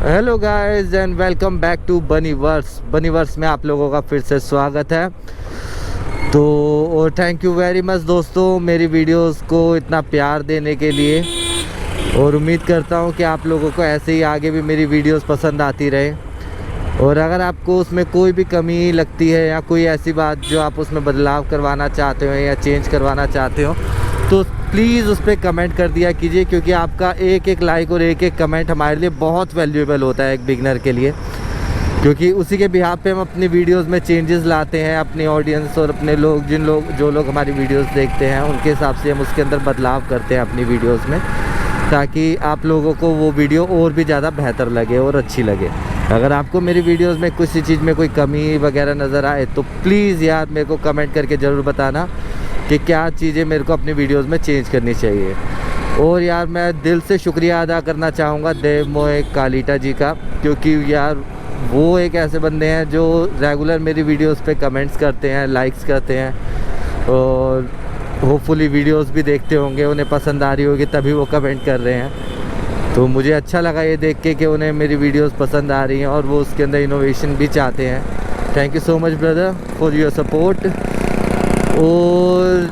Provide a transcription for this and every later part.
Hello guys and welcome back to Bunnyverse में आप लोगों का फिर से स्वागत है। तो और थैंक यू वेरी मच दोस्तों मेरी वीडियोस को इतना प्यार देने के लिए, और उम्मीद करता हूँ कि आप लोगों को ऐसे ही आगे भी मेरी वीडियोस पसंद आती रहे। और अगर आपको उसमें कोई भी कमी लगती है या कोई ऐसी बात जो आप उसमें बदलाव करवाना चाहते हो या चेंज करवाना चाहते हो तो प्लीज़ उस पर कमेंट कर दिया कीजिए, क्योंकि आपका एक एक लाइक और एक एक कमेंट हमारे लिए बहुत वैल्यूएबल होता है एक बिगनर के लिए, क्योंकि उसी के बिहाफ पे हम अपनी वीडियोस में चेंजेस लाते हैं। अपनी ऑडियंस और अपने लोग जो लोग हमारी वीडियोस देखते हैं उनके हिसाब से हम उसके अंदर बदलाव करते हैं अपनी वीडियोस में, ताकि आप लोगों को वो वीडियो और भी ज़्यादा बेहतर लगे और अच्छी लगे। अगर आपको मेरी वीडियोस में किसी चीज़ में कोई कमी वगैरह नज़र आए तो प्लीज़ यार मेरे को कमेंट करके ज़रूर बताना कि क्या चीज़ें मेरे को अपनी वीडियोस में चेंज करनी चाहिए। और यार मैं दिल से शुक्रिया अदा करना चाहूँगा देव मोहे कालीटा जी का, क्योंकि यार वो एक ऐसे बंदे हैं जो रेगुलर मेरी वीडियोस पे कमेंट्स करते हैं, लाइक्स करते हैं, और होपफुली वीडियोस भी देखते होंगे, उन्हें पसंद आ रही होगी तभी वो कमेंट कर रहे हैं। तो मुझे अच्छा लगा ये देख के कि उन्हें मेरी वीडियोस पसंद आ रही हैं और वो उसके अंदर इनोवेशन भी चाहते हैं। Thank you so much brother for your support. और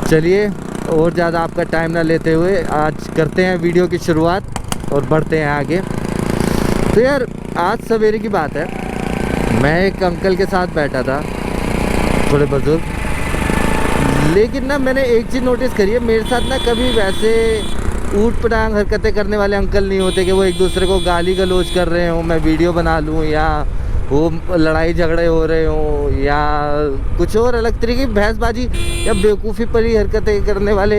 चलिए और ज़्यादा आपका टाइम ना लेते हुए आज करते हैं वीडियो की शुरुआत और बढ़ते हैं आगे। तो यार आज सवेरे की बात है, मैं एक अंकल के साथ बैठा था, थोड़े बुजुर्ग, लेकिन ना मैंने एक चीज़ नोटिस करी है, मेरे साथ ना कभी वैसे ऊट पटांग हरकतें करने वाले अंकल नहीं होते कि वो एक दूसरे को गाली गलौज कर रहे हों, मैं वीडियो बना लूँ, या वो लड़ाई झगड़े हो रहे हों, या कुछ और अलग तरीके की बहसबाजी या बेवकूफ़ी परी हरकतें करने वाले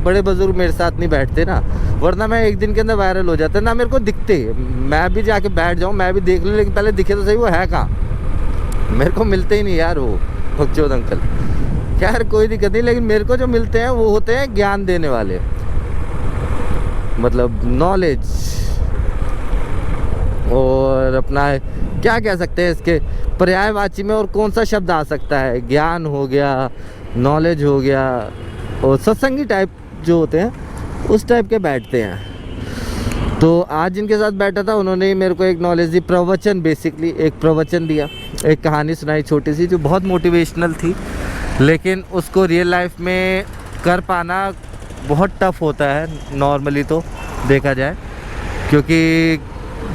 बड़े बुजुर्ग मेरे साथ नहीं बैठते ना, वरना मैं एक दिन के अंदर वायरल हो जाता ना मेरे को दिखते। मैं भी जाके बैठ जाऊँ, मैं भी देख लूँ, लेकिन पहले दिखे तो सही वो है कहाँ। मेरे को मिलते ही नहीं यार वो बकचोद अंकल। खैर कोई दिक्कत नहीं, लेकिन मेरे को जो मिलते हैं वो होते हैं ज्ञान देने वाले, मतलब नॉलेज, और अपना क्या कह सकते हैं इसके पर्यायवाची में और कौन सा शब्द आ सकता है, ज्ञान हो गया, नॉलेज हो गया, और सत्संगी टाइप जो होते हैं उस टाइप के बैठते हैं। तो आज जिनके साथ बैठा था उन्होंने मेरे को एक नॉलेज दी, प्रवचन, बेसिकली एक प्रवचन दिया, एक कहानी सुनाई छोटी सी जो बहुत मोटिवेशनल थी, लेकिन उसको रियल लाइफ में कर पाना बहुत टफ होता है नॉर्मली तो देखा जाए, क्योंकि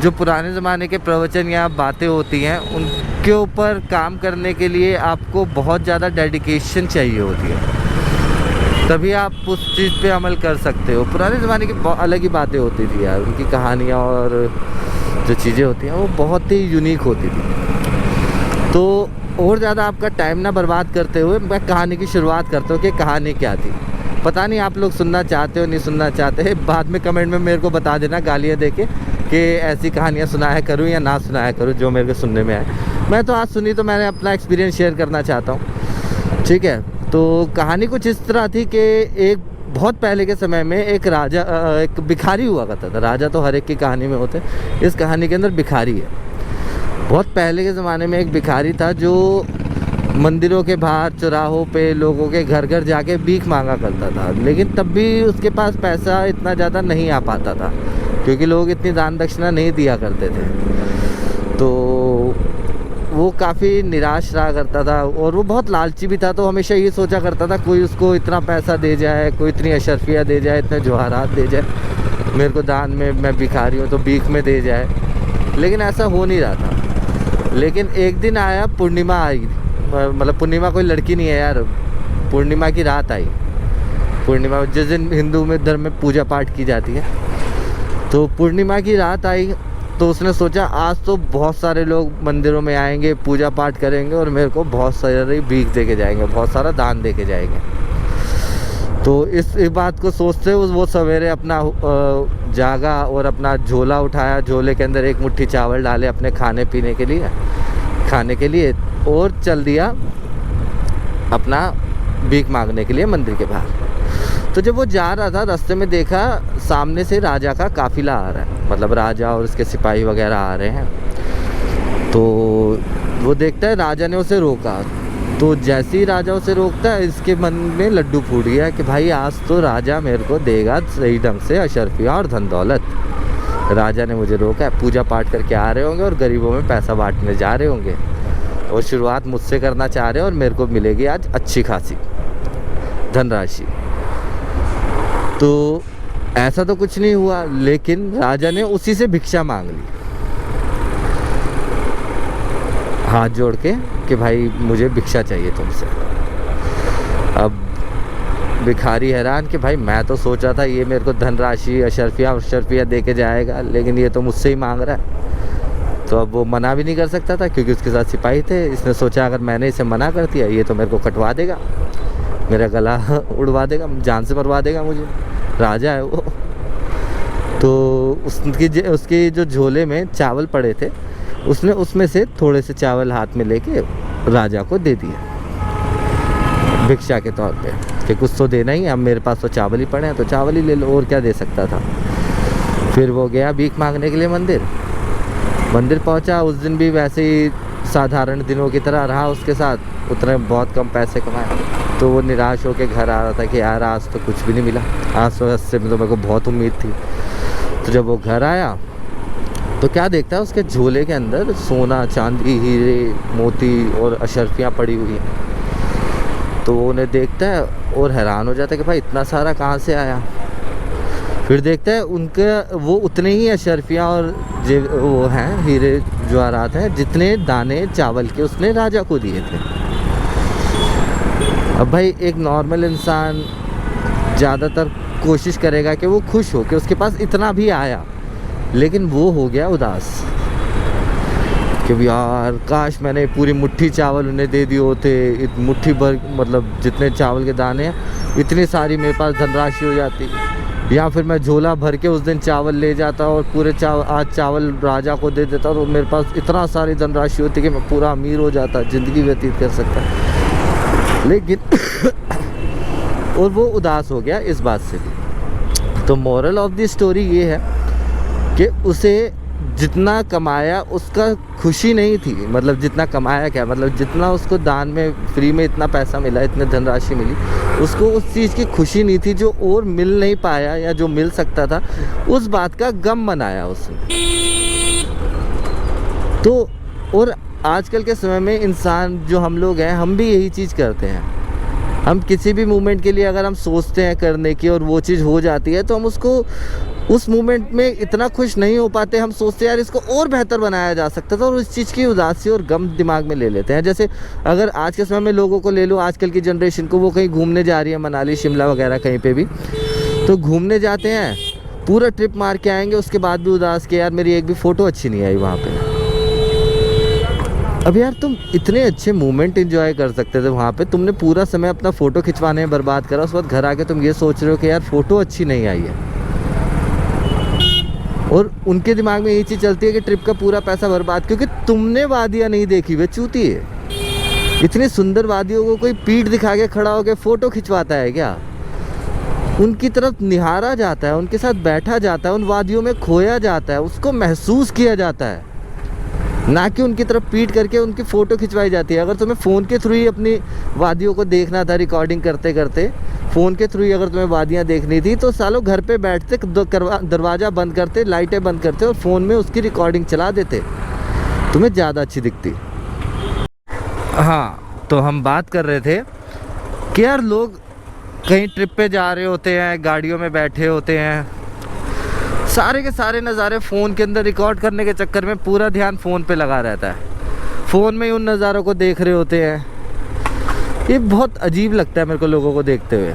जो पुराने ज़माने के प्रवचन या बातें होती हैं उनके ऊपर काम करने के लिए आपको बहुत ज़्यादा डेडिकेशन चाहिए होती है, तभी आप उस चीज़ पे अमल कर सकते हो। पुराने ज़माने की अलग ही बातें होती थी यार, उनकी कहानियाँ और जो चीज़ें होती हैं वो बहुत ही यूनिक होती थी। तो और ज़्यादा आपका टाइम ना बर्बाद करते हुए मैं कहानी की शुरुआत करता हूँ कि कहानी क्या थी। पता नहीं आप लोग सुनना चाहते हो नहीं सुनना चाहते, बाद में कमेंट में मेरे को बता देना गालियाँ देके कि ऐसी कहानियाँ सुनाया करूँ या ना सुनाया करूँ जो मेरे को सुनने में आए। मैं तो आज सुनी तो मैंने अपना एक्सपीरियंस शेयर करना चाहता हूँ, ठीक है। तो कहानी कुछ इस तरह थी कि एक बहुत पहले के समय में एक राजा, एक भिखारी हुआ करता था। राजा तो हर एक की कहानी में होते, इस कहानी के अंदर भिखारी है। बहुत पहले के ज़माने में एक भिखारी था जो मंदिरों के बाहर, चौराहों पे लोगों के घर घर जाके भीख मांगा करता था, लेकिन तब भी उसके पास पैसा इतना ज़्यादा नहीं आ पाता था, क्योंकि लोग इतनी दान दक्षिणा नहीं दिया करते थे। तो वो काफ़ी निराश रहा करता था, और वो बहुत लालची भी था, तो हमेशा ये सोचा करता था कोई उसको इतना पैसा दे जाए, कोई इतनी अशर्फिया दे जाए, इतने जवाहरात दे जाए मेरे को दान में, मैं भिखारी हूँ तो भीख में दे जाए, लेकिन ऐसा हो नहीं रहा था। लेकिन एक दिन आया, पूर्णिमा आई, मतलब पूर्णिमा कोई लड़की नहीं है यार, पूर्णिमा की रात आई। पूर्णिमा जिस दिन हिंदू में धर्म में पूजा पाठ की जाती है, तो पूर्णिमा की रात आई, तो उसने सोचा आज तो बहुत सारे लोग मंदिरों में आएंगे, पूजा पाठ करेंगे और मेरे को बहुत सारी भीख दे के जाएंगे, बहुत सारा दान दे के जाएंगे। तो इस बात को सोचते हुए वो सवेरे अपना जागा और अपना झोला उठाया, झोले के अंदर एक मुट्ठी चावल डाले अपने खाने पीने के लिए, खाने के लिए, और चल दिया अपना भीख मांगने के लिए मंदिर के बाहर। तो जब वो जा रहा था रास्ते में देखा सामने से राजा का काफिला आ रहा है, मतलब राजा और उसके सिपाही वगैरह आ रहे हैं। तो वो देखता है, राजा ने उसे रोका, तो जैसे ही राजा उसे रोकता है इसके मन में लड्डू फूट गया कि भाई आज तो राजा मेरे को देगा सही ढंग से अशर्फिया और धन दौलत। राजा ने मुझे रोका है, पूजा पाठ करके आ रहे होंगे और गरीबों में पैसा बांटने जा रहे होंगे और शुरुआत मुझसे करना चाह रहे हैं और मेरे को मिलेगी आज अच्छी खासी धनराशि। तो ऐसा तो कुछ नहीं हुआ, लेकिन राजा ने उसी से भिक्षा मांग ली हाथ जोड़ के कि भाई मुझे भिक्षा चाहिए तुमसे। अब भिखारी हैरान कि भाई मैं तो सोचा था ये मेरे को धनराशि अशर्फिया दे के जाएगा, लेकिन ये तो मुझसे ही मांग रहा है। तो अब वो मना भी नहीं कर सकता था क्योंकि उसके साथ सिपाही थे। इसने सोचा अगर मैंने इसे मना कर दिया ये तो मेरे को कटवा देगा, मेरा गला उड़वा देगा, जान से मरवा देगा मुझे, राजा है वो। तो उसके जो झोले में चावल पड़े थे उसने उसमें से थोड़े से चावल हाथ में लेके राजा को दे दिए भिक्षा के तौर पे कि कुछ तो देना ही है, अब मेरे पास तो चावल ही पड़े हैं तो चावल ही ले लो, और क्या दे सकता था। फिर वो गया भीख मांगने के लिए मंदिर पहुंचा। उस दिन भी वैसे ही साधारण दिनों की तरह रहा उसके साथ, उतने बहुत कम पैसे कमाए। तो वो निराश होकर घर आ रहा था कि यार आज तो कुछ भी नहीं मिला, आज तो इससे तो मेरे को बहुत उम्मीद थी। तो जब वो घर आया तो क्या देखता है उसके झोले के अंदर सोना चांदी हीरे मोती और अशर्फियाँ पड़ी हुई हैं। तो वो उन्हें देखता है और हैरान हो जाता है कि भाई इतना सारा कहाँ से आया। फिर देखता है उनके वो उतने ही अशर्फियाँ और वो हैं हीरे जवाहरात हैं जितने दाने चावल के उसने राजा को दिए थे। अब भाई एक नॉर्मल इंसान ज़्यादातर कोशिश करेगा कि वो खुश हो कि उसके पास इतना भी आया, लेकिन वो हो गया उदास कि यार काश मैंने पूरी मुट्ठी चावल उन्हें दे दिए होते, मुट्ठी भर मतलब जितने चावल के दाने हैं इतनी सारी मेरे पास धनराशि हो जाती, या फिर मैं झोला भर के उस दिन चावल ले जाता और पूरे आज चावल राजा को दे देता तो मेरे पास इतना सारी धनराशि होती कि मैं पूरा अमीर हो जाता, ज़िंदगी व्यतीत कर सकता। लेकिन और वो उदास हो गया इस बात से भी। तो मोरल ऑफ द स्टोरी ये है कि उसे जितना कमाया उसका खुशी नहीं थी, मतलब जितना कमाया क्या मतलब जितना उसको दान में फ्री में इतना पैसा मिला, इतनी धनराशि मिली, उसको उस चीज़ की खुशी नहीं थी जो और मिल नहीं पाया या जो मिल सकता था, उस बात का गम मनाया उसने। तो और आजकल के समय में इंसान जो हम लोग हैं हम भी यही चीज़ करते हैं। हम किसी भी मूवमेंट के लिए अगर हम सोचते हैं करने की और वो चीज़ हो जाती है तो हम उसको उस मोमेंट में इतना खुश नहीं हो पाते। हम सोचते हैं यार इसको और बेहतर बनाया जा सकता था और उस चीज़ की उदासी और गम दिमाग में ले लेते हैं। जैसे अगर आज के समय में लोगों को ले लो, आजकल की जनरेशन को, वो कहीं घूमने जा रही है मनाली शिमला वगैरह कहीं पे भी, तो घूमने जाते हैं पूरा ट्रिप मार के आएंगे, उसके बाद भी उदास के यार मेरी एक भी फ़ोटो अच्छी नहीं आई वहाँ पर। अब यार तुम इतने अच्छे मोमेंट एंजॉय कर सकते थे वहाँ पे, तुमने पूरा समय अपना फ़ोटो खिंचवाने में बर्बाद करा, उसके बाद घर आके तुम ये सोच रहे हो कि यार फ़ोटो अच्छी नहीं आई है। और उनके दिमाग में यही चीज़ चलती है कि ट्रिप का पूरा पैसा बर्बाद, क्योंकि तुमने वादियाँ नहीं देखी वे चूती है। इतनी सुंदर वादियों को कोई पीठ दिखा के खड़ा होकर फ़ोटो खिंचवाता है क्या? उनकी तरफ निहारा जाता है, उनके साथ बैठा जाता है, उन वादियों में खोया जाता है, उसको महसूस किया जाता है, ना कि उनकी तरफ पीट करके उनकी फ़ोटो खिंचवाई जाती है। अगर तुम्हें फ़ोन के थ्रू ही अपनी वादियों को देखना था, रिकॉर्डिंग करते करते फ़ोन के थ्रू ही अगर तुम्हें वादियाँ देखनी थी तो सालों घर पे बैठते, दरवाज़ा बंद करते, लाइटें बंद करते और फ़ोन में उसकी रिकॉर्डिंग चला देते, तुम्हें ज़्यादा अच्छी दिखती। हाँ, तो हम बात कर रहे थे कि यार लोग कहीं ट्रिप पे जा रहे होते हैं, गाड़ियों में बैठे होते हैं, सारे के सारे नज़ारे फ़ोन के अंदर रिकॉर्ड करने के चक्कर में पूरा ध्यान फ़ोन पे लगा रहता है, फ़ोन में ही उन नज़ारों को देख रहे होते हैं। ये बहुत अजीब लगता है मेरे को लोगों को देखते हुए,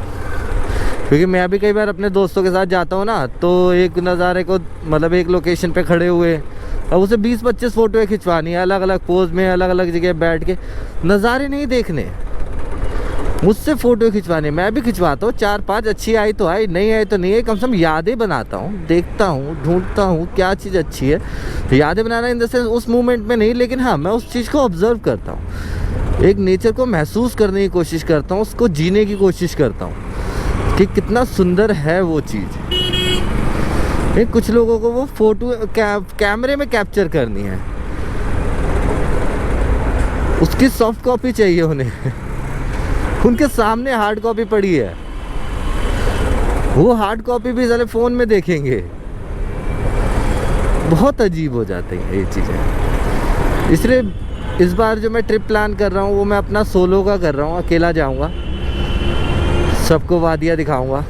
क्योंकि मैं भी कई बार अपने दोस्तों के साथ जाता हूँ ना, तो एक नज़ारे को मतलब एक लोकेशन पे खड़े हुए अब उसे 20-25 फ़ोटोएँ खिंचवानी है अलग अलग पोज में, अलग अलग जगह बैठ के, नज़ारे नहीं देखने, मुझसे फ़ोटो खिंचवाने। मैं भी खिंचवाता हूँ 4-5, अच्छी आई तो आई, नहीं आई तो नहीं आई, कम से कम यादें बनाता हूँ, देखता हूँ, ढूंढता हूँ क्या चीज़ अच्छी है। यादें बनाना इन द सेंस उस मोमेंट में नहीं, लेकिन हाँ मैं उस चीज़ को ऑब्ज़र्व करता हूँ, एक नेचर को महसूस करने की कोशिश करता हूँ, उसको जीने की कोशिश करता हूँ कि कितना सुंदर है वो चीज़। कुछ लोगों को वो फ़ोटो कैमरे में कैप्चर करनी है, उसकी सॉफ्ट कॉपी चाहिए उन्हें, उनके सामने हार्ड कॉपी पड़ी है, वो हार्ड कॉपी भी साले फ़ोन में देखेंगे। बहुत अजीब हो जाती हैं ये चीज़ें। इसलिए इस बार जो मैं ट्रिप प्लान कर रहा हूँ वो मैं अपना सोलो का कर रहा हूँ, अकेला जाऊँगा, सबको वादियाँ दिखाऊँगा,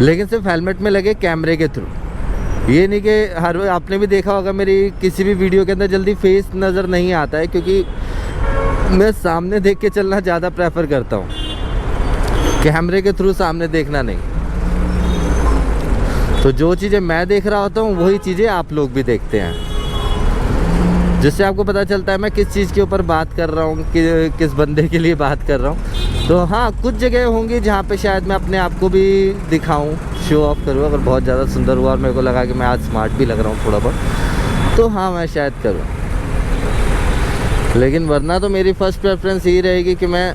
लेकिन सिर्फ हेलमेट में लगे कैमरे के थ्रू। ये नहीं कि हर आपने भी देखा होगा मेरी किसी भी वीडियो के अंदर जल्दी फेस नज़र नहीं आता है, क्योंकि मैं सामने देख के चलना ज़्यादा प्रेफर करता हूँ, कैमरे के थ्रू सामने देखना नहीं। तो जो चीज़ें मैं देख रहा होता हूँ वही चीज़ें आप लोग भी देखते हैं, जिससे आपको पता चलता है मैं किस चीज़ के ऊपर बात कर रहा हूँ, किस बंदे के लिए बात कर रहा हूँ। तो हाँ, कुछ जगह होंगी जहाँ पे शायद मैं अपने आप को भी दिखाऊँ, शो ऑफ करूँ। अगर बहुत ज़्यादा सुंदर हुआ और मेरे को लगा कि मैं आज स्मार्ट भी लग रहा हूँ थोड़ा बहुत, तो हाँ मैं शायद करूँ। लेकिन वरना तो मेरी फ़र्स्ट प्रेफरेंस यही रहेगी कि मैं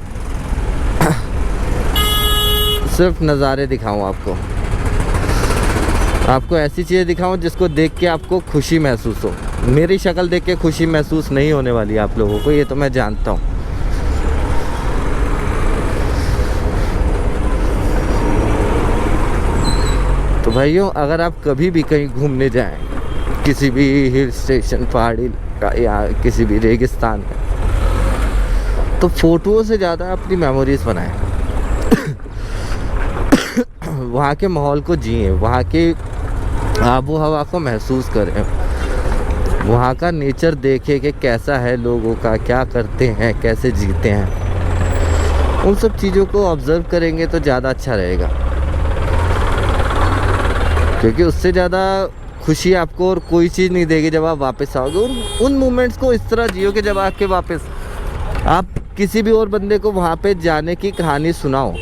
सिर्फ नज़ारे दिखाऊँ आपको ऐसी चीज़ें दिखाऊं जिसको देख के आपको खुशी महसूस हो। मेरी शक्ल देख के खुशी महसूस नहीं होने वाली आप लोगों को, ये तो मैं जानता हूँ। तो भाइयों, अगर आप कभी भी कहीं घूमने जाएं, किसी भी हिल स्टेशन, पहाड़ी या किसी भी रेगिस्तान में, तो फ़ोटोओं से ज़्यादा अपनी मेमोरीज़ बनाएं। वहाँ के माहौल को जिए, वहाँ के आबो हवा को महसूस करें, वहाँ का नेचर देखें कि कैसा है लोगों का, क्या करते हैं, कैसे जीते हैं। उन सब चीज़ों को ऑब्ज़र्व करेंगे तो ज़्यादा अच्छा रहेगा, क्योंकि उससे ज़्यादा खुशी आपको और कोई चीज़ नहीं देगी जब आप वापस आओगे। उन मोमेंट्स को इस तरह जियो कि जब आके वापस आप किसी भी और बंदे को वहाँ पे जाने की कहानी सुनाओ,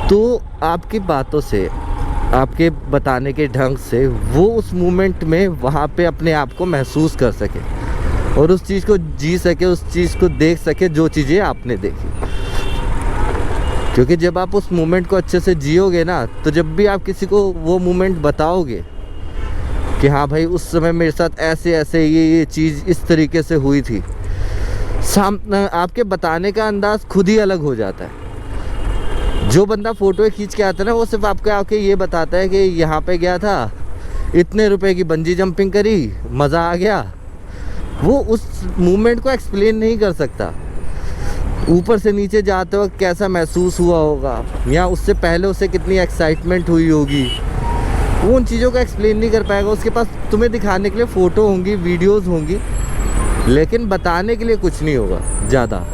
तो आपकी बातों से, आपके बताने के ढंग से वो उस मोमेंट में वहाँ पे अपने आप को महसूस कर सके और उस चीज़ को जी सके, उस चीज़ को देख सके जो चीज़ें आपने देखी। क्योंकि जब आप उस मोमेंट को अच्छे से जियोगे ना, तो जब भी आप किसी को वो मोमेंट बताओगे कि हाँ भाई उस समय मेरे साथ ऐसे ऐसे ये चीज़ इस तरीके से हुई थी, आपके बताने का अंदाज़ खुद ही अलग हो जाता है। जो बंदा फ़ोटो खींच के आता है ना, वो सिर्फ आपको आके ये बताता है कि यहाँ पे गया था, इतने रुपए की बंजी जंपिंग करी, मज़ा आ गया। वो उस मोमेंट को एक्सप्लेन नहीं कर सकता। ऊपर से नीचे जाते वक्त कैसा महसूस हुआ होगा, या उससे पहले उसे कितनी एक्साइटमेंट हुई होगी, वो उन चीज़ों को एक्सप्लेन नहीं कर पाएगा। उसके पास तुम्हें दिखाने के लिए फ़ोटो होंगी, वीडियोज़ होंगी, लेकिन बताने के लिए कुछ नहीं होगा ज़्यादा।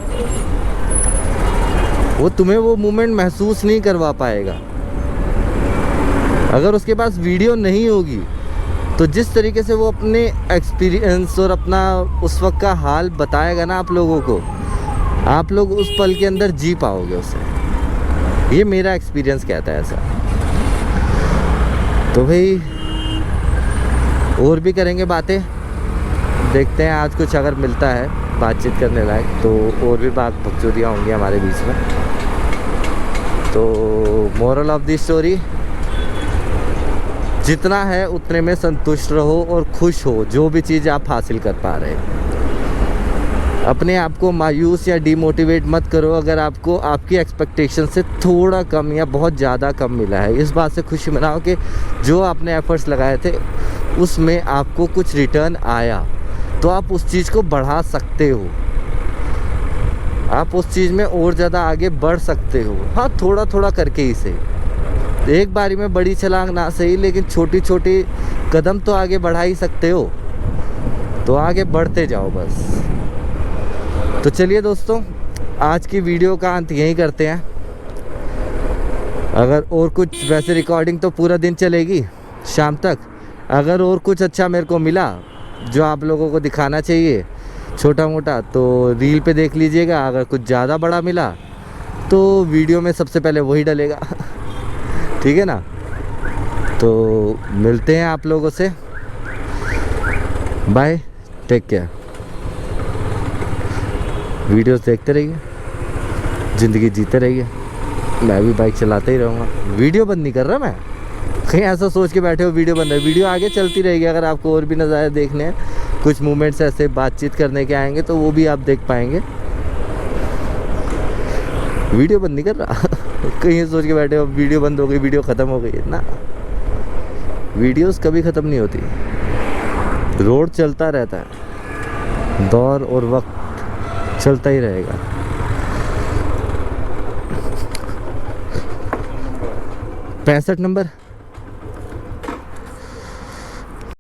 वो तुम्हें वो मोमेंट महसूस नहीं करवा पाएगा। अगर उसके पास वीडियो नहीं होगी तो जिस तरीके से वो अपने एक्सपीरियंस और अपना उस वक्त का हाल बताएगा ना आप लोगों को, आप लोग उस पल के अंदर जी पाओगे उसे। ये मेरा एक्सपीरियंस कहता है ऐसा। तो भाई और भी करेंगे बातें, देखते हैं आज कुछ अगर मिलता है बातचीत करने लायक, तो और भी बात बकचोदियाँ होंगी हमारे बीच में। तो मोरल ऑफ द स्टोरी, जितना है उतने में संतुष्ट रहो और खुश हो जो भी चीज़ आप हासिल कर पा रहे हो। अपने आप को मायूस या डीमोटिवेट मत करो अगर आपको आपकी एक्सपेक्टेशन से थोड़ा कम या बहुत ज़्यादा कम मिला है। इस बात से खुशी मनाओ कि जो आपने एफर्ट्स लगाए थे उसमें आपको कुछ रिटर्न आया, तो आप उस चीज़ को बढ़ा सकते हो, आप उस चीज़ में और ज़्यादा आगे बढ़ सकते हो। हाँ, थोड़ा थोड़ा करके ही सही, एक बारी में बड़ी छलांग ना सही, लेकिन छोटी छोटी कदम तो आगे बढ़ा ही सकते हो। तो आगे बढ़ते जाओ बस। तो चलिए दोस्तों, आज की वीडियो का अंत यहीं करते हैं। अगर और कुछ, वैसे रिकॉर्डिंग तो पूरा दिन चलेगी शाम तक, अगर और कुछ अच्छा मेरे को मिला जो आप लोगों को दिखाना चाहिए छोटा मोटा, तो रील पे देख लीजिएगा। अगर कुछ ज़्यादा बड़ा मिला तो वीडियो में सबसे पहले वही डलेगा। ठीक है ना? तो मिलते हैं आप लोगों से, बाय, टेक केयर। वीडियोस देखते रहिए, ज़िंदगी जीते रहिए। मैं भी बाइक चलाते ही रहूँगा, वीडियो बंद नहीं कर रहा मैं। कहीं ऐसा सोच के बैठे हो वीडियो बंद है, वीडियो आगे चलती रहेगी। अगर आपको और भी नज़ारे देखने हैं, कुछ मोमेंट्स ऐसे बातचीत करने के आएंगे, तो वो भी आप देख पाएंगे। वीडियो बंद नहीं कर रहा। कहीं सोच के बैठे हो वीडियो बंद हो गई, वीडियो ख़त्म हो गई ना। वीडियोस कभी ख़त्म नहीं होती, रोड चलता रहता है, दौर और वक्त चलता ही रहेगा। 65 नंबर